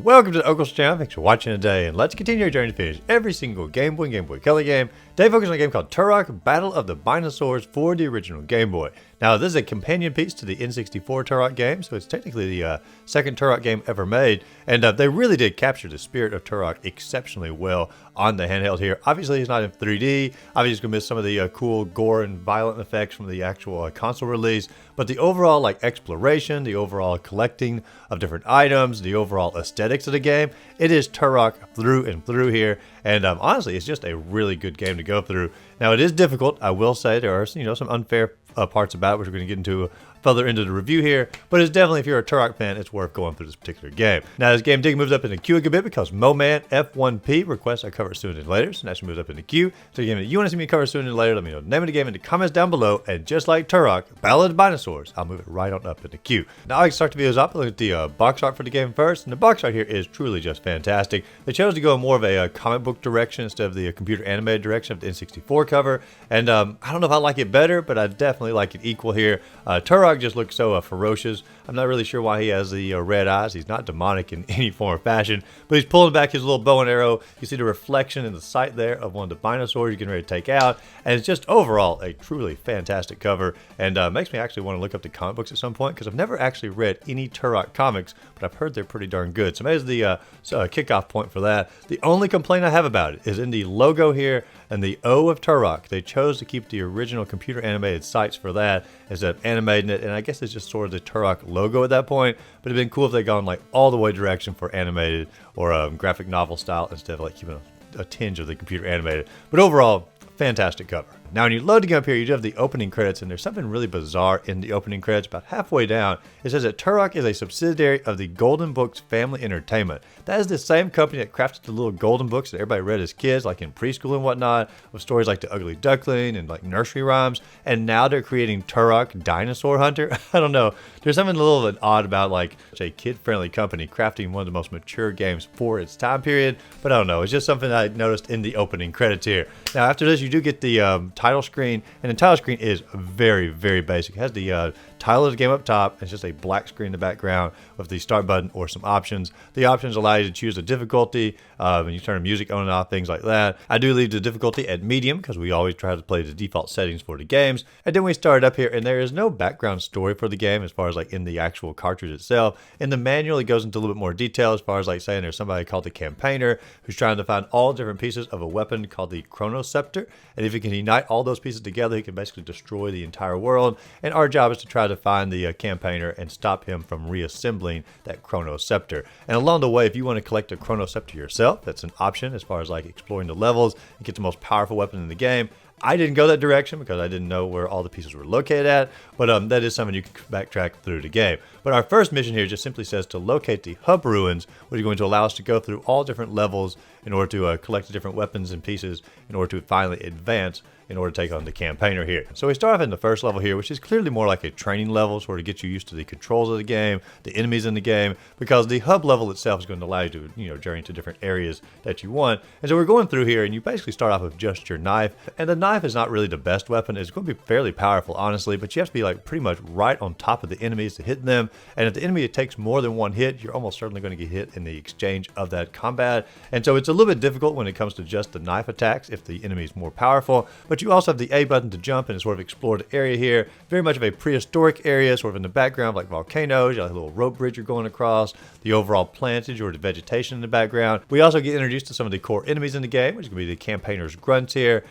welcome to the Uncle's channel. Thanks for watching today, and let's continue our journey to finish every single Game Boy and Game Boy Color game. Today focus on a game called Turok, Battle of the Binosaurs for the original Game Boy. Now this is a companion piece to the N64 Turok game, so it's technically the second Turok game ever made, and they really did capture the spirit of Turok exceptionally well on the handheld here. Obviously it's not in 3D, obviously it's going to miss some of the cool gore and violent effects from the actual console release, but the overall exploration, the overall collecting of different items, the overall aesthetics of the game, it is Turok through and through here, and honestly it's just a really good game to go through. Now it is difficult, I will say. There are some unfair parts about it, which we're going to get into further into the review here, but it's definitely, if you're a Turok fan, it's worth going through this particular game. Now this game dig moves up in the queue a good bit because Moman F1P requests I cover it sooner than later, so now she moves up in the queue. So the game that you want to see me cover sooner than later, let me know the name of the game in the comments down below, and just like Turok, Battle of the Binosaurs, I'll move it right on up in the queue. Now I can start the videos up, look at the box art for the game first, and the box art here is truly just fantastic. They chose to go more of a comic book direction instead of the computer animated direction of the N64 cover, and I don't know if I like it better, but I definitely like it equal here. Turok just looks so ferocious. I'm not really sure why he has the red eyes. He's not demonic in any form or fashion, but he's pulling back his little bow and arrow. You see the reflection in the sight there of one of the Binosaurs you're getting ready to take out, and it's just overall a truly fantastic cover, and makes me actually want to look up the comic books at some point, because I've never actually read any Turok comics, but I've heard they're pretty darn good. So maybe the kickoff point for that. The only complaint I have about it is in the logo here and the O of Turok. They chose to keep the original computer animated sights for that instead of animating it, and I guess it's just sort of the Turok logo at that point, but it'd been cool if they'd gone all the way direction for animated or graphic novel style instead of keeping a tinge of the computer animated. But overall, fantastic cover. Now when you load the game up here, you do have the opening credits, and there's something really bizarre in the opening credits. About halfway down, it says that Turok is a subsidiary of the Golden Books Family Entertainment. That is the same company that crafted the little golden books that everybody read as kids, like in preschool and whatnot, with stories like The Ugly Duckling and nursery rhymes, and now they're creating Turok Dinosaur Hunter. I don't know. There's something a little bit odd about a kid-friendly company crafting one of the most mature games for its time period, but I don't know. It's just something I noticed in the opening credits here. Now after this, you do get the title screen, and the title screen is very, very basic. It has the title of the game up top. It's just a black screen in the background with the start button or some options. The options allow you to choose the difficulty, and you turn the music on and off, things like that. I do leave the difficulty at medium because we always try to play the default settings for the games. And then we start up here, and there is no background story for the game as far as in the actual cartridge itself. In the manual, it goes into a little bit more detail as far as saying there's somebody called the campaigner who's trying to find all different pieces of a weapon called the Chronoscepter, and if he can unite all those pieces together, he can basically destroy the entire world. And our job is to try to find the campaigner and stop him from reassembling that Chronoscepter. And along the way, if you want to collect a Chronoscepter yourself, that's an option as far as exploring the levels and get the most powerful weapon in the game. I didn't go that direction because I didn't know where all the pieces were located at, but that is something you can backtrack through the game. But our first mission here just simply says to locate the hub ruins, which is going to allow us to go through all different levels in order to collect the different weapons and pieces in order to finally advance in order to take on the campaigner here. So we start off in the first level here, which is clearly more like a training level, sort of get you used to the controls of the game, the enemies in the game, because the hub level itself is going to allow you to journey to different areas that you want. And so we're going through here, and you basically start off with just your knife, and the knife is not really the best weapon. It's going to be fairly powerful, honestly, but you have to be pretty much right on top of the enemies to hit them. And if the enemy takes more than one hit, you're almost certainly going to get hit in the exchange of that combat. And so it's a little bit difficult when it comes to just the knife attacks if the enemy is more powerful, but you also have the A button to jump and sort of explore the area here. Very much of a prehistoric area, sort of in the background, like volcanoes. You have a little rope bridge you're going across, the overall plantage or the vegetation in the background. We also get introduced to some of the core enemies in the game, which is going to be the campaigner's grunts here.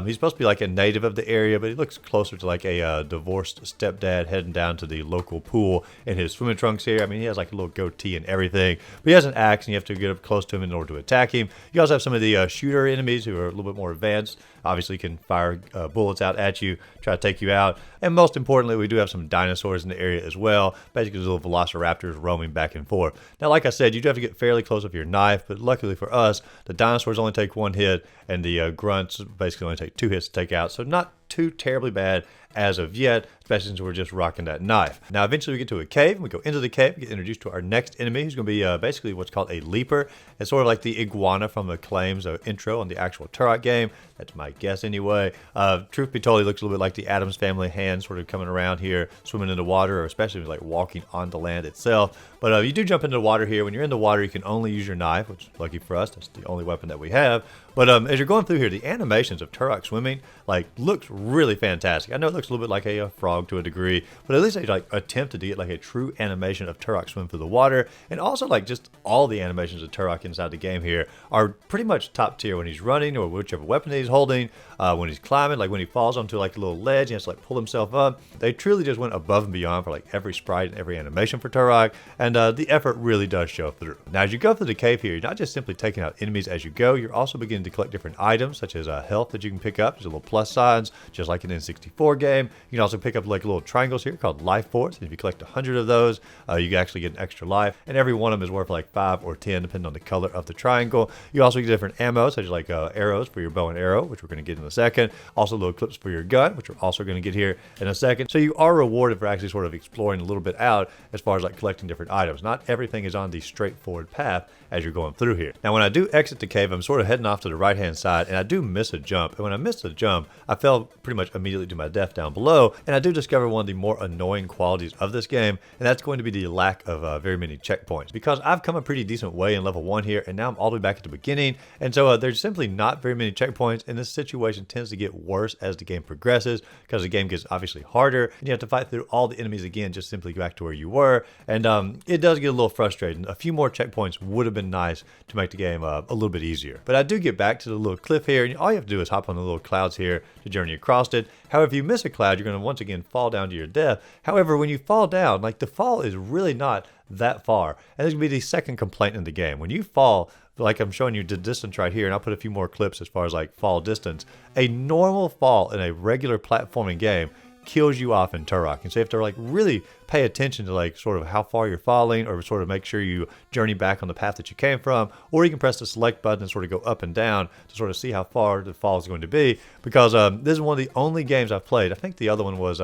He's supposed to be a native of the area, but he looks closer to a divorced stepdad heading down to the local pool in his swimming trunks here. I mean, he has a little goatee and everything, but he has an axe, and you have to get up close to him in order to attack him. You also have some of the shooter enemies who are a little bit more advanced. Obviously can fire bullets out at you, try to take you out. And most importantly, we do have some dinosaurs in the area as well. Basically, little velociraptors roaming back and forth. Now, like I said, you do have to get fairly close with your knife, but luckily for us, the dinosaurs only take one hit, and the grunts basically only take 2 hits to take out. So not too terribly bad as of yet, especially since we're just rocking that knife. Now, eventually we get to a cave, and we go into the cave, get introduced to our next enemy, who's going to be basically what's called a leaper. It's sort of like the iguana from Acclaim's intro on the actual Turok game. That's my guess anyway. Truth be told, he looks a little bit like the Addams Family hand sort of coming around here, swimming in the water, or especially like walking on the land itself. But you do jump into the water here. When you're in the water, you can only use your knife, which is lucky for us. That's the only weapon that we have. But as you're going through here, the animations of Turok swimming looks really fantastic. I know it looks a little bit like a frog to a degree, but at least they attempted to get a true animation of Turok swim through the water. And also just all the animations of Turok inside the game here are pretty much top tier when he's running or whichever weapon he's holding, when he's climbing, when he falls onto a little ledge, he has to pull himself up. They truly just went above and beyond for every sprite and every animation for Turok, and the effort really does show through. Now, as you go through the cave here, you're not just simply taking out enemies as you go, you're also beginning to collect different items, such as health that you can pick up. There's a little plus signs, just like an N64 game. You can also pick up little triangles here called life force, and if you collect 100 of those, you can actually get an extra life, and every one of them is worth 5 or 10, depending on the color of the triangle. You also get different ammo, such as arrows for your bow and arrow, which we're going to get in a second. Also little clips for your gun, which we're also going to get here in a second. So you are rewarded for actually sort of exploring a little bit out as far as collecting different items. Not everything is on the straightforward path as you're going through here. Now, when I do exit the cave, I'm sort of heading off to the right hand side, and I do miss a jump. And when I missed the jump, I fell pretty much immediately to my death down below, and I do discover one of the more annoying qualities of this game, and that's going to be the lack of very many checkpoints. Because I've come a pretty decent way in level 1 here, and now I'm all the way back at the beginning, and so there's simply not very many checkpoints, and this situation tends to get worse as the game progresses, because the game gets obviously harder, and you have to fight through all the enemies again just simply back to where you were, and it does get a little frustrating. A few more checkpoints would have been nice to make the game a little bit easier. But I do get back to the little cliff here, and all you have to do is hop on the little clouds here to journey across it. However, if you miss a cloud, you're going to once again fall down to your death. However, when you fall down, the fall is really not that far. And this would be the second complaint in the game. When you fall, I'm showing you the distance right here, and I'll put a few more clips as far as fall distance. A normal fall in a regular platforming game kills you off in Turok, and so you have to really pay attention to sort of how far you're falling, or sort of make sure you journey back on the path that you came from, or you can press the select button and sort of go up and down to sort of see how far the fall is going to be, because this is one of the only games I've played. I think the other one was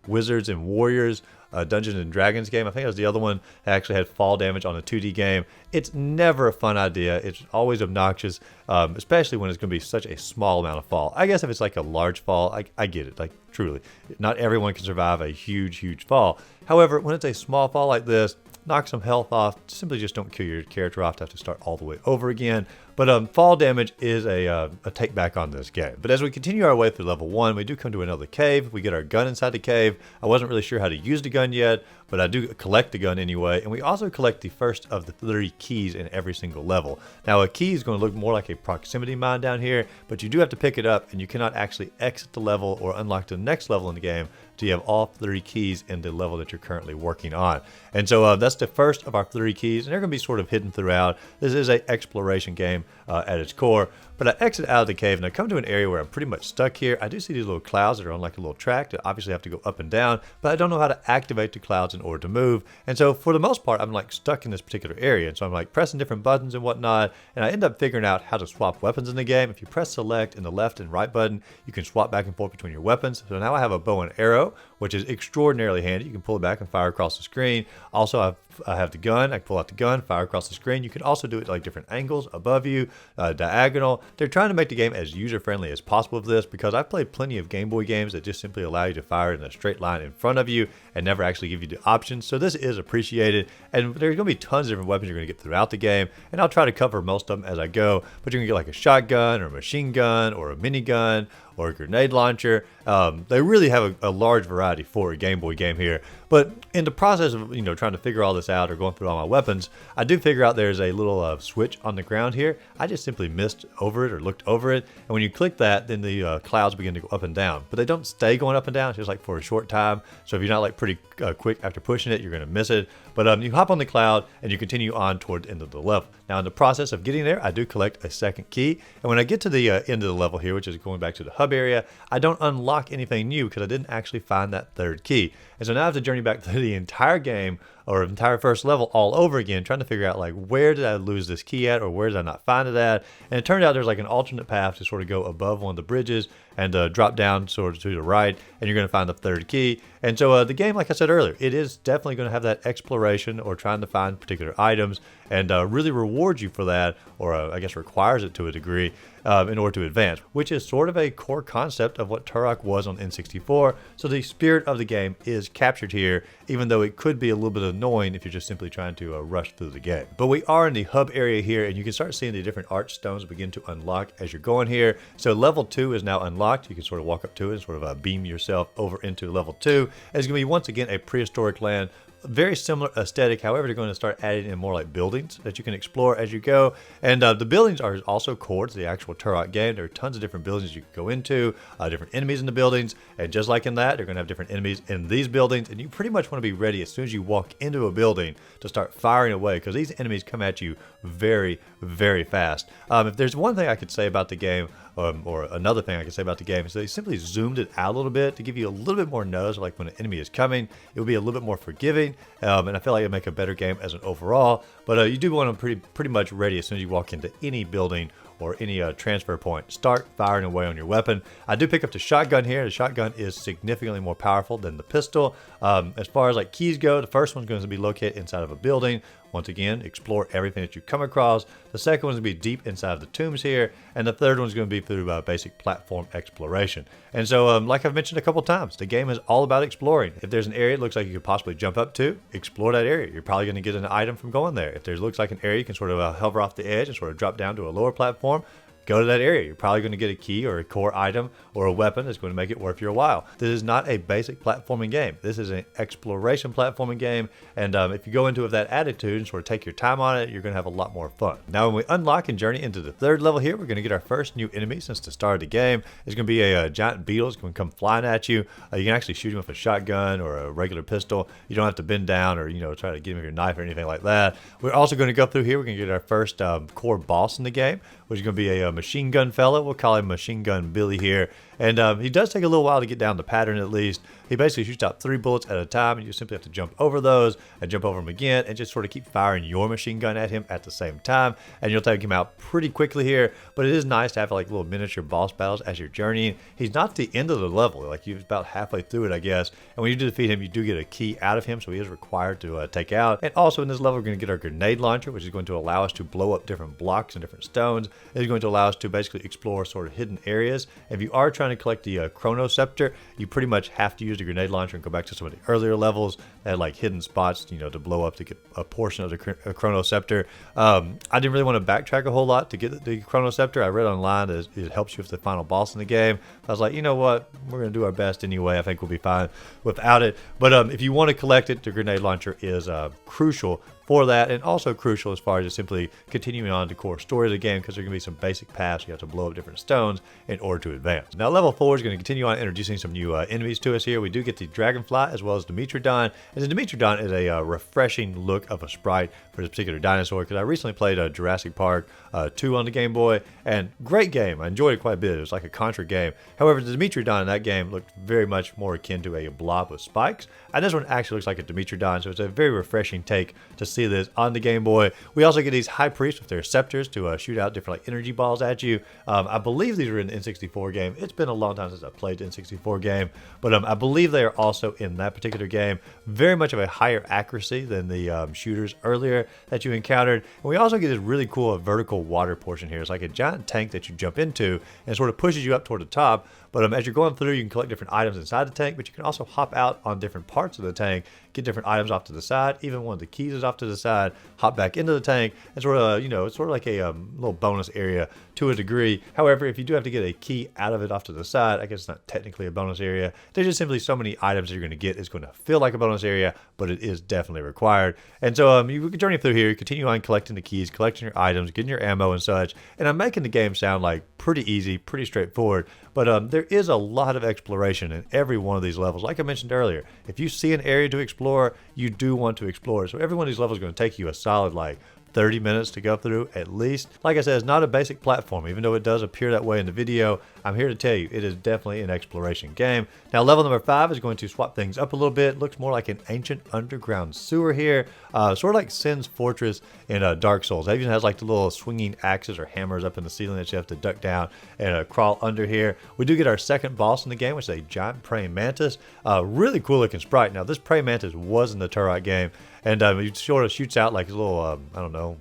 Wizards and Warriors, Dungeons and Dragons game. I think it was the other one that actually had fall damage on a 2D game. It's never a fun idea. It's always obnoxious, especially when it's going to be such a small amount of fall. I guess if it's a large fall, I get it. Truly, not everyone can survive a huge fall. However, when it's a small fall like this, knock some health off. Simply just don't kill your character off to have to start all the way over again. But fall damage is a take back on this game. But as we continue our way through level 1, we do come to another cave. We get our gun inside the cave. I wasn't really sure how to use the gun yet, but I do collect the gun anyway. And we also collect the first of the 3 keys in every single level. Now, a key is going to look more like a proximity mine down here, but you do have to pick it up, and you cannot actually exit the level or unlock the next level in the game until you have all 3 keys in the level that you're currently working on. And so that's the first of our 3 keys, and they're going to be sort of hidden throughout. This is an exploration game at its core. But I exit out of the cave, and I come to an area where I'm pretty much stuck here. I do see these little clouds that are on a little track that obviously have to go up and down, but I don't know how to activate the clouds in order to move. And so for the most part, I'm stuck in this particular area. And so I'm pressing different buttons and whatnot, and I end up figuring out how to swap weapons in the game. If you press select in the left and right button, you can swap back and forth between your weapons. So now I have a bow and arrow, which is extraordinarily handy. You can pull it back and fire across the screen. Also, I have the gun. I can pull out the gun, fire across the screen. You can also do it different angles, above you, diagonal. They're trying to make the game as user-friendly as possible with this, because I've played plenty of Game Boy games that just simply allow you to fire in a straight line in front of you and never actually give you the options. So this is appreciated, and there's going to be tons of different weapons you're going to get throughout the game, and I'll try to cover most of them as I go. But you're going to get a shotgun or a machine gun or a minigun or a grenade launcher. They really have a large variety for a Game Boy game here. But in the process of trying to figure all this out or going through all my weapons, I do figure out there's a little switch on the ground here. I just simply missed over it or looked over it, and when you click that, then the clouds begin to go up and down. But they don't stay going up and down. It's just for a short time. So if you're not pretty quick after pushing it, you're going to miss it. But you hop on the cloud and you continue on toward the end of the level. Now, in the process of getting there, I do collect a second key, and when I get to the end of the level here, which is going back to the hub area, I don't unlock anything new because I didn't actually find that third key. And so now I have to journey back through the entire game or entire first level all over again, trying to figure out like where did I lose this key at, or where did I not find it at. And it turned out there's like an alternate path to sort of go above one of the bridges and drop down sort of to the right, and you're going to find the third key. And so the game, like I said earlier, it is definitely going to have that exploration or trying to find particular items, and really rewards you for that, or I guess requires it to a degree in order to advance, which is sort of a core concept of what Turok was on N64. So the spirit of the game is captured here, even though it could be a little bit annoying if you're just simply trying to rush through the game. But we are in the hub area here, and you can start seeing the different arch stones begin to unlock as you're going here. So level 2 is now unlocked. You can sort of walk up to it and sort of beam yourself over into level 2. And it's going to be once again a prehistoric land. Very similar aesthetic, however, they're going to start adding in more like buildings that you can explore as you go. And the buildings are also core to the actual Turok game. There are tons of different buildings you can go into, different enemies in the buildings. And just like in that, they're going to have different enemies in these buildings. And you pretty much want to be ready as soon as you walk into a building to start firing away, because these enemies come at you very, very fast. If there's one thing I could say about the game, or another thing I can say about the game, is they simply zoomed it out a little bit to give you a little bit more notice, like when an enemy is coming, it will be a little bit more forgiving, and I feel like it'll make a better game as an overall. But you do want them pretty much ready as soon as you walk into any building or any transfer point. Start firing away on your weapon. I do pick up the shotgun here. The shotgun is significantly more powerful than the pistol. As far as like keys go, the first one's going to be located inside of a building. Once again, explore everything that you come across. The second one's going to be deep inside of the tombs here. And the third one's going to be through basic platform exploration. And so, like I've mentioned a couple times, the game is all about exploring. If there's an area it looks like you could possibly jump up to, explore that area. You're probably going to get an item from going there. If there looks like an area you can sort of hover off the edge and sort of drop down to a lower platform, go to that area. You're probably going to get a key or a core item or a weapon that's going to make it worth your while. This is not a basic platforming game. This is an exploration platforming game. And if you go into it with that attitude and sort of take your time on it, you're going to have a lot more fun. Now, when we unlock and journey into the third level here, we're going to get our first new enemy since the start of the game. It's going to be a giant beetle. It's going to come flying at you. You can actually shoot him with a shotgun or a regular pistol. You don't have to bend down or, try to get him with your knife or anything like that. We're also going to go through here. We're going to get our first core boss in the game, which is going to be a machine gun fella. We'll call him Machine Gun Billy here. And he does take a little while to get down the pattern at least. He basically shoots out 3 bullets at a time, and you simply have to jump over those and jump over them again and just sort of keep firing your machine gun at him at the same time. And you'll take him out pretty quickly here, but it is nice to have like little miniature boss battles as you're journeying. He's not at the end of the level, like you're about halfway through it, I guess. And when you do defeat him, you do get a key out of him, so he is required to take out. And also in this level, we're going to get our grenade launcher, which is going to allow us to blow up different blocks and different stones. It's going to allow us to basically explore sort of hidden areas. If you are trying to collect the Chrono Scepter, you pretty much have to use the grenade launcher and go back to some of the earlier levels that had like hidden spots, to blow up to get a portion of the Chrono Scepter. I didn't really want to backtrack a whole lot to get the Chrono Scepter. I read online that it helps you with the final boss in the game. I was like, you know what, we're going to do our best anyway. I think we'll be fine without it. But if you want to collect it, the grenade launcher is crucial for that, and also crucial as far as just simply continuing on the core story of the game, because there are going to be some basic paths you have to blow up different stones in order to advance. Now, level 4 is going to continue on introducing some new enemies to us here. We do get the Dragonfly as well as Dimetrodon, and the Dimetrodon is a refreshing look of a sprite for this particular dinosaur, because I recently played Jurassic Park 2 on the Game Boy, and great game. I enjoyed it quite a bit. It was like a Contra game. However, the Dimetrodon in that game looked very much more akin to a blob with spikes, and this one actually looks like a Dimetrodon, so it's a very refreshing take to see this on the Game Boy. We also get these high priests with their scepters to shoot out different like energy balls at you. I believe these are in the N64 game. It's been a long time since I played the N64 game, but I believe they are also in that particular game. Very much of a higher accuracy than the shooters earlier that you encountered. And we also get this really cool vertical water portion here. It's like a giant tank that you jump into and it sort of pushes you up toward the top. But as you're going through, you can collect different items inside the tank, but you can also hop out on different parts of the tank, get different items off to the side. Even one of the keys is off to the side, hop back into the tank, and sort of, it's sort of like a little bonus area to a degree. However, if you do have to get a key out of it off to the side, I guess it's not technically a bonus area. There's just simply so many items that you're going to get. It's going to feel like a bonus area, but it is definitely required. And so you can journey through here, continue on collecting the keys, collecting your items, getting your ammo and such. And I'm making the game sound like pretty easy, pretty straightforward. But there is a lot of exploration in every one of these levels. Like I mentioned earlier, if you see an area to explore, you do want to explore. So every one of these levels is going to take you a solid like 30 minutes to go through at least. Like I said, it's not a basic platform, even though it does appear that way in the video. I'm here to tell you, it is definitely an exploration game. Now, level number 5 is going to swap things up a little bit. Looks more like an ancient underground sewer here, sort of like Sin's Fortress in Dark Souls. It even has like the little swinging axes or hammers up in the ceiling that you have to duck down and crawl under here. We do get our second boss in the game, which is a giant praying mantis. Really cool looking sprite. Now, this praying mantis was in the Turok game, and he sort of shoots out like a little, I don't know,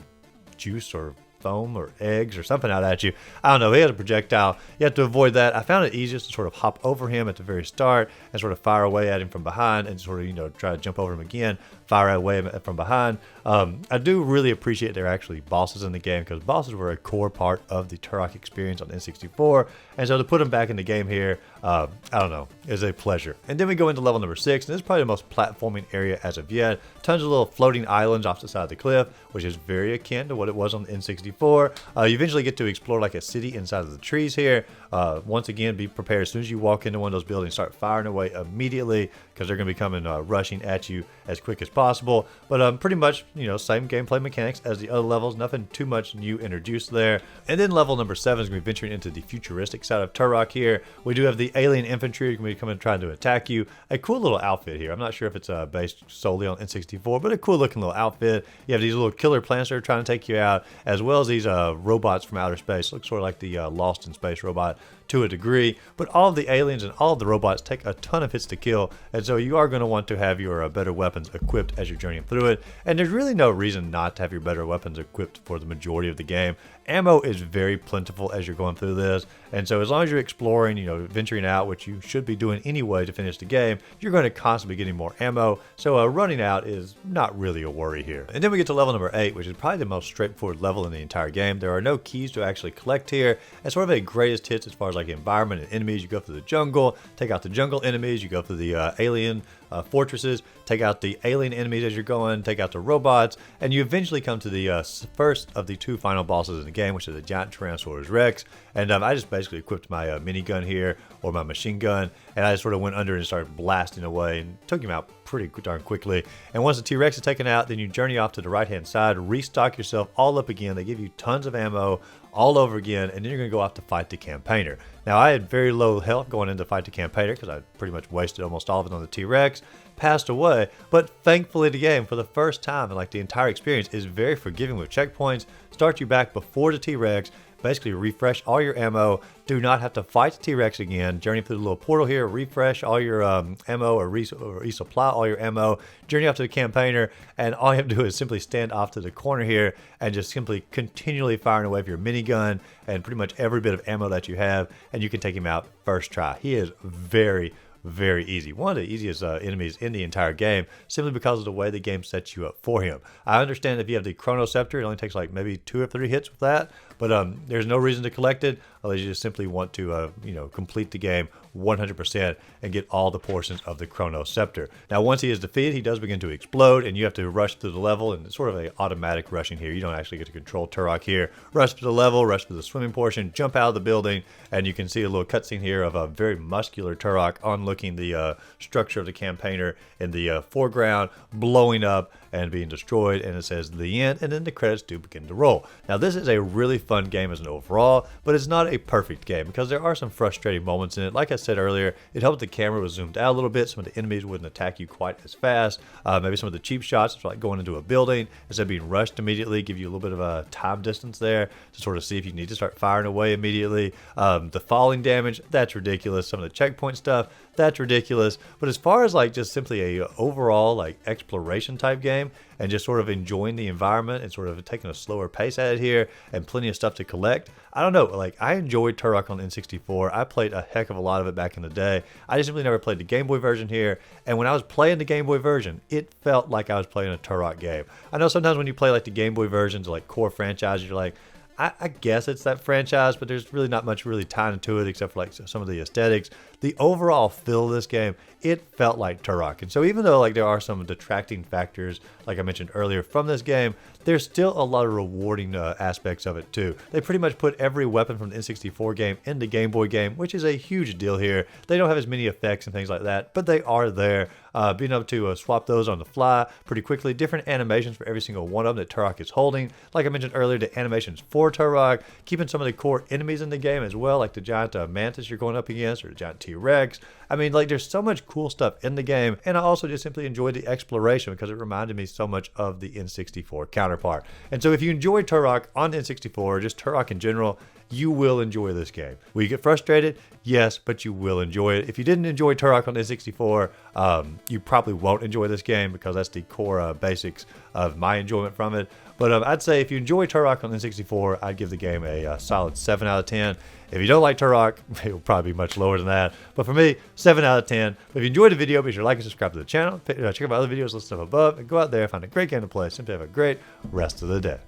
juice or foam or eggs or something out at you. I don't know. He has a projectile. You have to avoid that. I found it easiest to sort of hop over him at the very start and sort of fire away at him from behind and sort of, you know, try to jump over him again, fire away from behind. I do really appreciate there are actually bosses in the game, because bosses were a core part of the Turok experience on N64. And so to put them back in the game here, I don't know, is a pleasure. And then we go into level number 6, and this is probably the most platforming area as of yet. Tons of little floating islands off the side of the cliff, which is very akin to what it was on the N64. You eventually get to explore like a city inside of the trees here. Once again, be prepared as soon as you walk into one of those buildings, start firing away immediately, because they're going to be coming rushing at you as quick as possible. But pretty much, you know, same gameplay mechanics as the other levels. Nothing too much new introduced there. And then level number 7 is going to be venturing into the futuristic side of Turok here. We do have the alien infantry going to be coming trying to attack you. A cool little outfit here. I'm not sure if it's based solely on N64, but a cool looking little outfit. You have these little killer plants that are trying to take you out, as well as these robots from outer space. Looks sort of like the Lost in Space robot to a degree, but all of the aliens and all of the robots take a ton of hits to kill, and so you are going to want to have your better weapons equipped as you're journeying through it. And there's really no reason not to have your better weapons equipped for the majority of the game. Ammo is very plentiful as you're going through this, and so as long as you're exploring, you know, venturing out, which you should be doing anyway to finish the game, you're going to constantly be getting more ammo, so running out is not really a worry here. And then we get to level number 8, which is probably the most straightforward level in the entire game. There are no keys to actually collect here. It's sort of a greatest hits as far as like environment and enemies. You go through the jungle, take out the jungle enemies, you go through the alien fortresses, take out the alien enemies as you're going, take out the robots, and you eventually come to the first of the 2 final bosses in the game, which is the giant Tyrannosaurus Rex. And I just basically equipped my minigun here, or my machine gun, and I just sort of went under and started blasting away and took him out pretty darn quickly. And once the T-Rex is taken out, then you journey off to the right hand side, restock yourself all up again. They give you tons of ammo all over again, and then you're going to go off to fight the campaigner. Now, I had very low health going in to fight the campaigner because I pretty much wasted almost all of it on the T-Rex, passed away, but thankfully the game, for the first time in like the entire experience, is very forgiving with checkpoints. Start you back before the T-Rex, basically refresh all your ammo, do not have to fight the T-Rex again, journey through the little portal here, refresh all your ammo or resupply all your ammo, journey off to the campaigner, and all you have to do is simply stand off to the corner here and just simply continually firing away with your minigun and pretty much every bit of ammo that you have, and you can take him out first try. He is very easy. One of the easiest enemies in the entire game, simply because of the way the game sets you up for him. I understand if you have the Chrono Scepter, it only takes like maybe 2 or 3 hits with that, but there's no reason to collect it unless you just simply want to you know, complete the game 100% and get all the portions of the Chrono Scepter. Now, once he is defeated, he does begin to explode, and you have to rush through the level, and it's sort of an automatic rushing here. You don't actually get to control Turok here. Rush through the level, rush through the swimming portion, jump out of the building, and you can see a little cutscene here of a very muscular Turok onlooking the structure of the campaigner in the foreground, blowing up and being destroyed, and it says the end, and then the credits do begin to roll. Now, this is a really fun game as an overall, but it's not a perfect game because there are some frustrating moments in it. Like I said earlier, it helped the camera was zoomed out a little bit. Some of the enemies wouldn't attack you quite as fast. Maybe some of the cheap shots, like going into a building, instead of being rushed immediately, give you a little bit of a time distance there to sort of see if you need to start firing away immediately. The falling damage, that's ridiculous. Some of the checkpoint stuff, that's ridiculous. But as far as like just simply a overall like exploration type game and just sort of enjoying the environment and sort of taking a slower pace at it here and plenty of stuff to collect, I don't know, like I enjoyed Turok on N64. I played a heck of a lot of it back in the day. I just simply never played the Game Boy version here, and when I was playing the Game Boy version, it felt like I was playing a Turok game. I know sometimes when you play like the Game Boy versions of like core franchises, you're like, I guess it's that franchise, but there's really not much really tying into it except for like some of the aesthetics. The overall feel of this game, it felt like Turok. And so even though like there are some detracting factors, like I mentioned earlier, from this game, there's still a lot of rewarding aspects of it too. They pretty much put every weapon from the N64 game in the Game Boy game, which is a huge deal here. They don't have as many effects and things like that, but they are there. being able to swap those on the fly pretty quickly, different animations for every single one of them that Turok is holding. Like I mentioned earlier, the animations for Turok, keeping some of the core enemies in the game as well, like the giant mantis you're going up against or the giant T-Rex. I mean, like, there's so much cool stuff in the game, and I also just simply enjoyed the exploration because it reminded me so much of the N64 counterpart. And so if you enjoy Turok on the N64, just Turok in general, you will enjoy this game. Will you get frustrated? Yes, but you will enjoy it. If you didn't enjoy Turok on the N64, you probably won't enjoy this game because that's the core basics of my enjoyment from it. But I'd say if you enjoy Turok on the N64, I'd give the game a solid 7 out of 10. If you don't like Turok, it will probably be much lower than that. But for me, 7 out of 10. But if you enjoyed the video, be sure to like and subscribe to the channel. Check out my other videos listed up above. And go out there, find a great game to play. Simply have a great rest of the day.